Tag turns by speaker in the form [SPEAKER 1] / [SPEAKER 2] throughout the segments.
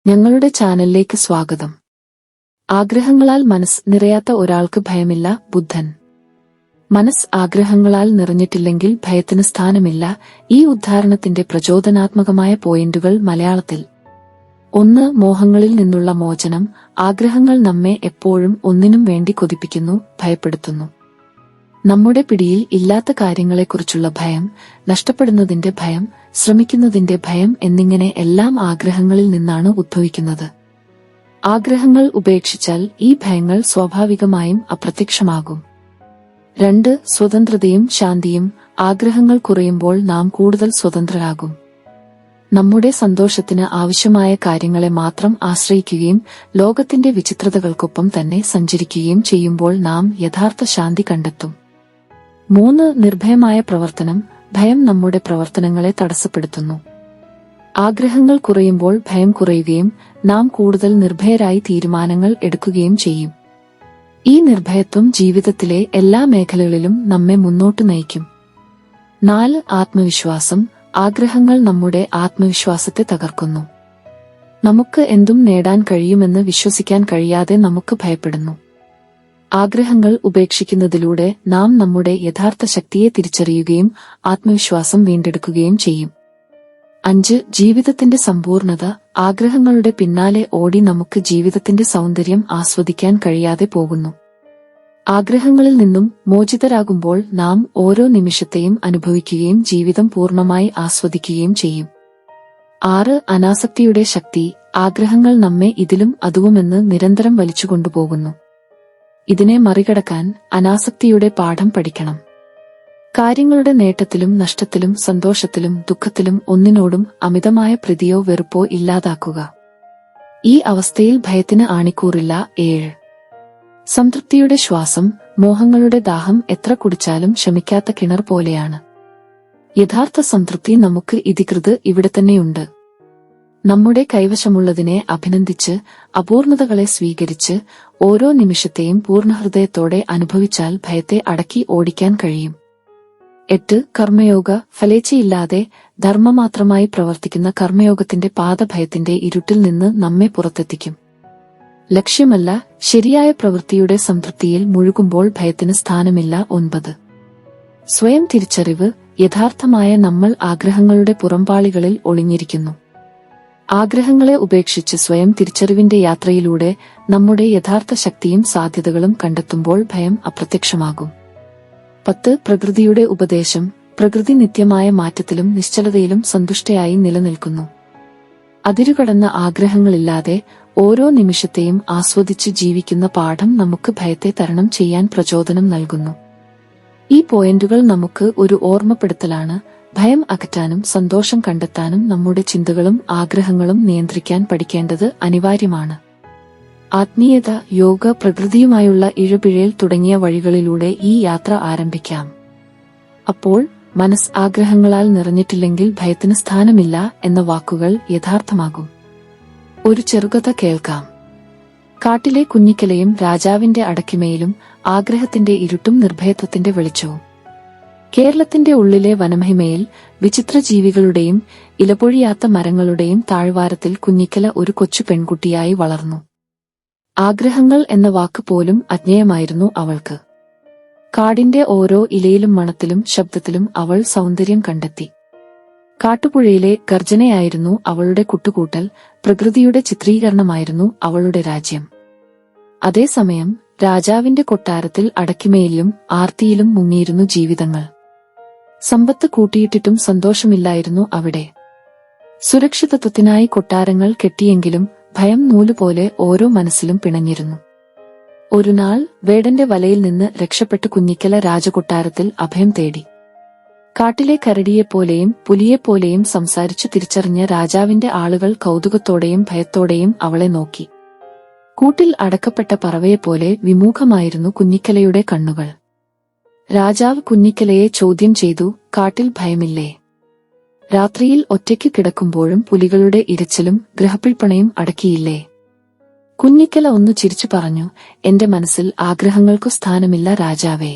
[SPEAKER 1] ഞങ്ങളുടെ ചാനലിലേക്ക് സ്വാഗതം. ആഗ്രഹങ്ങളാൽ മനസ്സ് നിറയാത്ത ഒരാൾക്ക് ഭയമില്ല. ബുദ്ധൻ. മനസ്സ് ആഗ്രഹങ്ങളാൽ നിറഞ്ഞിട്ടില്ലെങ്കിൽ ഭയത്തിന് സ്ഥാനമില്ല. ഈ ഉദ്ധാരണത്തിന്റെ പ്രചോദനാത്മകമായ പോയിന്റുകൾ മലയാളത്തിൽ. 1. മോഹങ്ങളിൽ നിന്നുള്ള മോചനം. ആഗ്രഹങ്ങൾ നമ്മെ എപ്പോഴും ഒന്നിനും വേണ്ടി കൊതിപ്പിക്കുന്നു, ഭയപ്പെടുത്തുന്നു. നമ്മുടെ പിടിയിൽ ഇല്ലാത്ത കാര്യങ്ങളെക്കുറിച്ചുള്ള ഭയം, നഷ്ടപ്പെടുന്നതിന്റെ ഭയം, ശ്രമിക്കുന്നതിന്റെ ഭയം എന്നിങ്ങനെ എല്ലാം ആഗ്രഹങ്ങളിൽ നിന്നാണ് ഉദ്ഭവിക്കുന്നത്. ആഗ്രഹങ്ങൾ ഉപേക്ഷിച്ചാൽ ഈ ഭയങ്ങൾ സ്വാഭാവികമായും അപ്രത്യക്ഷമാകും. 2. സ്വതന്ത്രതയും ശാന്തിയും. ആഗ്രഹങ്ങൾ കുറയുമ്പോൾ നാം കൂടുതൽ സ്വതന്ത്രരാകും. നമ്മുടെ സന്തോഷത്തിന് ആവശ്യമായ കാര്യങ്ങളെ മാത്രം ആശ്രയിക്കുകയും ലോകത്തിന്റെ വിചിത്രതകൾക്കൊപ്പം തന്നെ സഞ്ചരിക്കുകയും ചെയ്യുമ്പോൾ നാം യഥാർത്ഥ ശാന്തി കണ്ടെത്തും. 3. നിർഭയമായ പ്രവർത്തനം. ഭയം നമ്മുടെ പ്രവർത്തനങ്ങളെ തടസ്സപ്പെടുത്തുന്നു. ആഗ്രഹങ്ങൾ കുറയുമ്പോൾ ഭയം കുറയുകയും നാം കൂടുതൽ നിർഭയരായി തീരുമാനങ്ങൾ എടുക്കുകയും ചെയ്യും. ഈ നിർഭയത്വം ജീവിതത്തിലെ എല്ലാ മേഖലകളിലും നമ്മെ മുന്നോട്ട് നയിക്കും. 4. ആത്മവിശ്വാസം. ആഗ്രഹങ്ങൾ നമ്മുടെ ആത്മവിശ്വാസത്തെ തകർക്കുന്നു. നമുക്ക് എന്തും നേടാൻ കഴിയുമെന്ന് വിശ്വസിക്കാൻ കഴിയാതെ നമുക്ക് ഭയപ്പെടുന്നു. ആഗ്രഹങ്ങൾ ഉപേക്ഷിക്കുന്നതിലൂടെ നാം നമ്മുടെ യഥാർത്ഥ ശക്തിയെ തിരിച്ചറിയുകയും ആത്മവിശ്വാസം വീണ്ടെടുക്കുകയും ചെയ്യും. 5. ജീവിതത്തിന്റെ സമ്പൂർണത. ആഗ്രഹങ്ങളുടെ പിന്നാലെ ഓടി നമുക്ക് ജീവിതത്തിന്റെ സൗന്ദര്യം ആസ്വദിക്കാൻ കഴിയാതെ പോകുന്നു. ആഗ്രഹങ്ങളിൽ നിന്നും മോചിതരാകുമ്പോൾ നാം ഓരോ നിമിഷത്തെയും അനുഭവിക്കുകയും ജീവിതം പൂർണ്ണമായി ആസ്വദിക്കുകയും ചെയ്യും. 6. അനാസക്തിയുടെ ശക്തി. ആഗ്രഹങ്ങൾ നമ്മെ ഇതിലും അതുവുമെന്ന് നിരന്തരം വലിച്ചുകൊണ്ടുപോകുന്നു. ഇതിനെ മറികടക്കാൻ അനാസക്തിയുടെ പാഠം പഠിക്കണം. കാര്യങ്ങളുടെ നേട്ടത്തിലും നഷ്ടത്തിലും സന്തോഷത്തിലും ദുഃഖത്തിലും ഒന്നിനോടും അമിതമായ പ്രീതിയോ വെറുപ്പോ ഇല്ലാതാക്കുക. ഈ അവസ്ഥയിൽ ഭയത്തിന് ആണിക്കൂറില്ല. 7. സംതൃപ്തിയുടെ ശ്വാസം. മോഹങ്ങളുടെ ദാഹം എത്ര കുടിച്ചാലും ശമിക്കാത്ത കിണർ പോലെയാണ്. യഥാർത്ഥ സംതൃപ്തി നമുക്ക് ഇവിടെത്തന്നെയുണ്ട്. നമ്മുടെ കൈവശമുള്ളതിനെ അഭിനന്ദിച്ച് അപൂർണതകളെ സ്വീകരിച്ച് ഓരോ നിമിഷത്തെയും പൂർണ്ണഹൃദയത്തോടെ അനുഭവിച്ചാൽ ഭയത്തെ അടക്കി ഓടിക്കാൻ കഴിയും. 8. കർമ്മയോഗ. ഫലേച്ഛയില്ലാതെ ധർമ്മമാത്രമായി പ്രവർത്തിക്കുന്ന കർമ്മയോഗത്തിന്റെ പാത ഭയത്തിന്റെ ഇരുട്ടിൽ നിന്ന് നമ്മെ പുറത്തെത്തിക്കും. ലക്ഷ്യമല്ല, ശരിയായ പ്രവൃത്തിയുടെ സംതൃപ്തിയിൽ മുഴുകുമ്പോൾ ഭയത്തിന് സ്ഥാനമില്ല. 9. സ്വയം തിരിച്ചറിവ്. യഥാർത്ഥമായ നമ്മൾ ആഗ്രഹങ്ങളുടെ പുറംപാളികളിൽ ഒളിഞ്ഞിരിക്കുന്നു. ആഗ്രഹങ്ങളെ ഉപേക്ഷിച്ച് സ്വയം തിരിച്ചറിവിന്റെ യാത്രയിലൂടെ നമ്മുടെ യഥാർത്ഥ ശക്തിയും സാധ്യതകളും കണ്ടെത്തുമ്പോൾ ഭയം അപ്രത്യക്ഷമാകും. 10. പ്രകൃതിയുടെ ഉപദേശം. പ്രകൃതി നിത്യമായ മാറ്റത്തിലും നിശ്ചലതയിലും സന്തുഷ്ടയായി നിലനിൽക്കുന്നു. അതിരുകടന്ന ആഗ്രഹങ്ങളില്ലാതെ ഓരോ നിമിഷത്തെയും ആസ്വദിച്ച് ജീവിക്കുന്ന പാഠം നമുക്ക് ഭയത്തെ തരണം ചെയ്യാൻ പ്രചോദനം നൽകുന്നു. ഈ പോയിന്റുകൾ നമുക്ക് ഒരു ഓർമ്മപ്പെടുത്തലാണ്. ഭയം അകറ്റാനും സന്തോഷം കണ്ടെത്താനും നമ്മുടെ ചിന്തകളും ആഗ്രഹങ്ങളും നിയന്ത്രിക്കാൻ പഠിക്കേണ്ടത് അനിവാര്യമാണ്. ആത്മീയത, യോഗ, പ്രകൃതിയുമായുള്ള ഇഴപിഴയൽ തുടങ്ങിയ വഴികളിലൂടെ ഈ യാത്ര ആരംഭിക്കാം. അപ്പോൾ മനസ്സ് ആഗ്രഹങ്ങളാൽ നിറഞ്ഞിട്ടില്ലെങ്കിൽ ഭയത്തിന് സ്ഥാനമില്ല എന്ന വാക്കുകൾ യഥാർത്ഥമാകും. ഒരു ചെറുകഥ കേൾക്കാം. കാട്ടിലെ കുഞ്ഞിക്കലയും രാജാവിന്റെ അടക്കിമയിലും. ആഗ്രഹത്തിന്റെ ഇരുട്ടും നിർഭയത്വത്തിന്റെ വെളിച്ചവും. കേരളത്തിന്റെ ഉള്ളിലെ വനമഹിമയിൽ വിചിത്ര ജീവികളുടെയും ഇലപൊഴിയാത്ത മരങ്ങളുടെയും താഴ്വാരത്തിൽ കുഞ്ഞിക്കല ഒരു കൊച്ചു പെൺകുട്ടിയായി വളർന്നു. ആഗ്രഹങ്ങൾ എന്ന വാക്ക് പോലും അജ്ഞേയമായിരുന്നു അവൾക്ക്. കാടിന്റെ ഓരോ ഇലയിലും മണത്തിലും ശബ്ദത്തിലും അവൾ സൗന്ദര്യം കണ്ടെത്തി. കാട്ടുപുഴയിലെ ഗർജനയായിരുന്നു അവളുടെ കുട്ടുകൂട്ടൽ, പ്രകൃതിയുടെ ചിത്രീകരണമായിരുന്നു അവളുടെ രാജ്യം. അതേസമയം രാജാവിന്റെ കൊട്ടാരത്തിൽ അടക്കിമയിലും ആർത്തിയിലും മുങ്ങിയിരുന്നു ജീവിതങ്ങൾ. സമ്പത്ത് കൂട്ടിയിട്ടിട്ടും സന്തോഷമില്ലായിരുന്നു അവിടെ. സുരക്ഷിതത്വത്തിനായി കൊട്ടാരങ്ങൾ കെട്ടിയെങ്കിലും ഭയം നൂലുപോലെ ഓരോ മനസ്സിലും പിണഞ്ഞിരുന്നു. ഒരു നാൾ വേടന്റെ വലയിൽ നിന്ന് രക്ഷപ്പെട്ട് കുഞ്ഞിക്കല രാജകൊട്ടാരത്തിൽ അഭയം തേടി. കാട്ടിലെ കരടിയെപ്പോലെയും പുലിയെപ്പോലെയും സംസാരിച്ചു തിരിച്ചറിഞ്ഞ രാജാവിന്റെ ആളുകൾ കൗതുകത്തോടെയും ഭയത്തോടെയും അവളെ നോക്കി. കൂട്ടിൽ അടക്കപ്പെട്ട പറവയെപ്പോലെ വിമുഖമായിരുന്നു കുഞ്ഞിക്കലയുടെ കണ്ണുകൾ. രാജാവ് കുഞ്ഞിക്കലയെ ചോദ്യം ചെയ്തു, കാട്ടിൽ ഭയമില്ലേ? രാത്രിയിൽ ഒറ്റയ്ക്ക് കിടക്കുമ്പോഴും പുലികളുടെ ഇരച്ചിലും ഗ്രഹപ്പിൾപ്പണയും അടക്കിയില്ലേ? കുഞ്ഞിക്കല ഒന്നു ചിരിച്ചു പറഞ്ഞു, എന്റെ മനസ്സിൽ ആഗ്രഹങ്ങൾക്കു സ്ഥാനമില്ല രാജാവേ.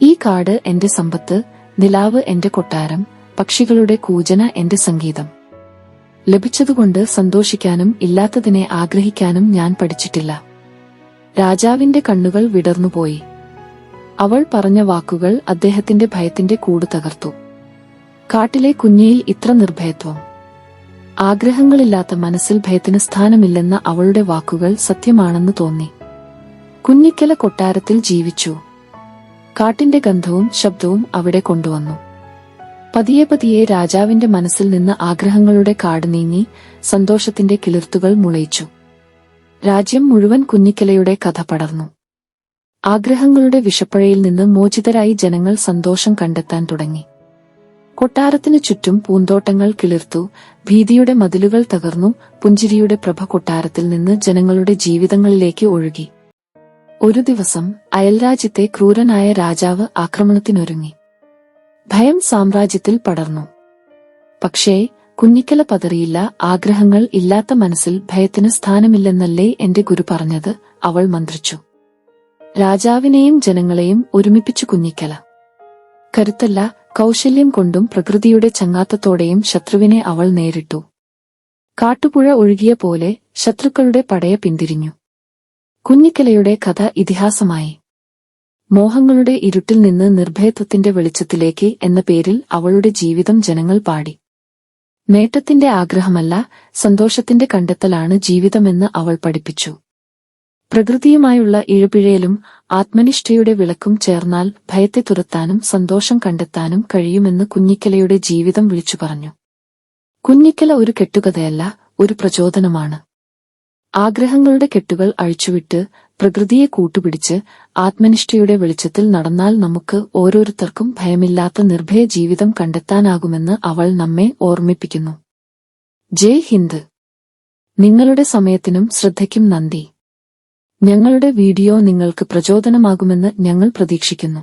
[SPEAKER 1] ഈ കാട് എന്റെ സമ്പത്ത്, നിലാവ് എന്റെ കൊട്ടാരം, പക്ഷികളുടെ കൂജന എന്റെ സംഗീതം. ലഭിച്ചതുകൊണ്ട് സന്തോഷിക്കാനും ഇല്ലാത്തതിനെ ആഗ്രഹിക്കാനും ഞാൻ പഠിച്ചിട്ടില്ല. രാജാവിന്റെ കണ്ണുകൾ വിടർന്നുപോയി. അവൾ പറഞ്ഞ വാക്കുകൾ അദ്ദേഹത്തിന്റെ ഭയത്തിന്റെ കൂട് തകർത്തു. കാട്ടിലെ കുഞ്ഞിയിൽ ഇത്ര നിർഭയത്വം! ആഗ്രഹങ്ങളില്ലാത്ത മനസ്സിൽ ഭയത്തിന് സ്ഥാനമില്ലെന്ന അവളുടെ വാക്കുകൾ സത്യമാണെന്ന് തോന്നി. കുഞ്ഞിക്കല കൊട്ടാരത്തിൽ ജീവിച്ചു. കാട്ടിന്റെ ഗന്ധവും ശബ്ദവും അവിടെ കൊണ്ടുവന്നു. പതിയെ പതിയെ രാജാവിന്റെ മനസ്സിൽ നിന്ന് ആഗ്രഹങ്ങളുടെ കാട് നീങ്ങി സന്തോഷത്തിന്റെ കിളിർത്തുകൾ മുളയിച്ചു. രാജ്യം മുഴുവൻ കുഞ്ഞിക്കലയുടെ കഥ പടർന്നു. ആഗ്രഹങ്ങളുടെ വിഷപ്പഴയിൽ നിന്ന് മോചിതരായി ജനങ്ങൾ സന്തോഷം കണ്ടെത്താൻ തുടങ്ങി. കൊട്ടാരത്തിനു ചുറ്റും പൂന്തോട്ടങ്ങൾ കിളിർത്തു, ഭീതിയുടെ മതിലുകൾ തകർന്നു, പുഞ്ചിരിയുടെ പ്രഭ കൊട്ടാരത്തിൽ നിന്ന് ജനങ്ങളുടെ ജീവിതങ്ങളിലേക്ക് ഒഴുകി. ഒരു ദിവസം അയൽരാജ്യത്തെ ക്രൂരനായ രാജാവ് ആക്രമണത്തിനൊരുങ്ങി. ഭയം സാമ്രാജ്യത്തിൽ പടർന്നു. പക്ഷേ കുഞ്ഞിക്കല പതറിയില്ല. ആഗ്രഹങ്ങൾ ഇല്ലാത്ത മനസ്സിൽ ഭയത്തിന് സ്ഥാനമില്ലെന്നല്ലേ എന്റെ ഗുരു പറഞ്ഞത്, അവൾ മന്ത്രിച്ചു. രാജാവിനെയും ജനങ്ങളെയും ഒരുമിപ്പിച്ചു കുഞ്ഞിക്കല. കരുത്തല്ല, കൗശല്യം കൊണ്ടും പ്രകൃതിയുടെ ചങ്ങാത്തത്തോടെയും ശത്രുവിനെ അവൾ നേരിട്ടു. കാട്ടുപുഴ ഒഴുകിയ പോലെ ശത്രുക്കളുടെ പടയ പിന്തിരിഞ്ഞു. കുഞ്ഞിക്കലയുടെ കഥ ഇതിഹാസമായി. മോഹങ്ങളുടെ ഇരുട്ടിൽ നിന്ന് നിർഭയത്വത്തിന്റെ വെളിച്ചത്തിലേക്ക് എന്ന പേരിൽ അവളുടെ ജീവിതം ജനങ്ങൾ പാടി. നേട്ടത്തിന്റെ ആഗ്രഹമല്ല, സന്തോഷത്തിന്റെ കണ്ടെത്തലാണ് ജീവിതമെന്ന് അവൾ പഠിപ്പിച്ചു. പ്രകൃതിയുമായുള്ള ഇഴപിഴയലും ആത്മനിഷ്ഠയുടെ വിളക്കും ചേർന്നാൽ ഭയത്തെ തുരത്താനും സന്തോഷം കണ്ടെത്താനും കഴിയുമെന്ന് കുഞ്ഞിക്കലയുടെ ജീവിതം വിളിച്ചു പറഞ്ഞു. കുഞ്ഞിക്കല ഒരു കെട്ടുകഥയല്ല, ഒരു പ്രചോദനമാണ്. ആഗ്രഹങ്ങളുടെ കെട്ടുകൾ അഴിച്ചുവിട്ട് പ്രകൃതിയെ കൂട്ടുപിടിച്ച് ആത്മനിഷ്ഠയുടെ വെളിച്ചത്തിൽ നടന്നാൽ നമുക്ക് ഓരോരുത്തർക്കും ഭയമില്ലാത്ത നിർഭയ ജീവിതം കണ്ടെത്താനാകുമെന്ന് അവൾ നമ്മെ ഓർമ്മിപ്പിക്കുന്നു. ജയ് ഹിന്ദ്. നിങ്ങളുടെ സമയത്തിനും ശ്രദ്ധയ്ക്കും നന്ദി. ഞങ്ങളുടെ വീഡിയോ നിങ്ങൾക്ക് പ്രചോദനമാകുമെന്ന് ഞങ്ങൾ പ്രതീക്ഷിക്കുന്നു.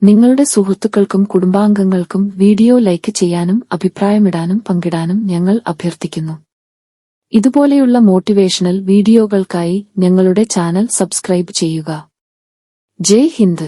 [SPEAKER 1] നിങ്ങളുടെ സുഹൃത്തുക്കൾക്കും കുടുംബാംഗങ്ങൾക്കും വീഡിയോ ലൈക്ക് ചെയ്യാനും അഭിപ്രായമിടാനും പങ്കിടാനും ഞങ്ങൾ അഭ്യർത്ഥിക്കുന്നു. ഇതുപോലെയുള്ള മോട്ടിവേഷണൽ വീഡിയോകൾക്കായി ഞങ്ങളുടെ ചാനൽ സബ്സ്ക്രൈബ് ചെയ്യുക. ജയ് ഹിന്ദ്.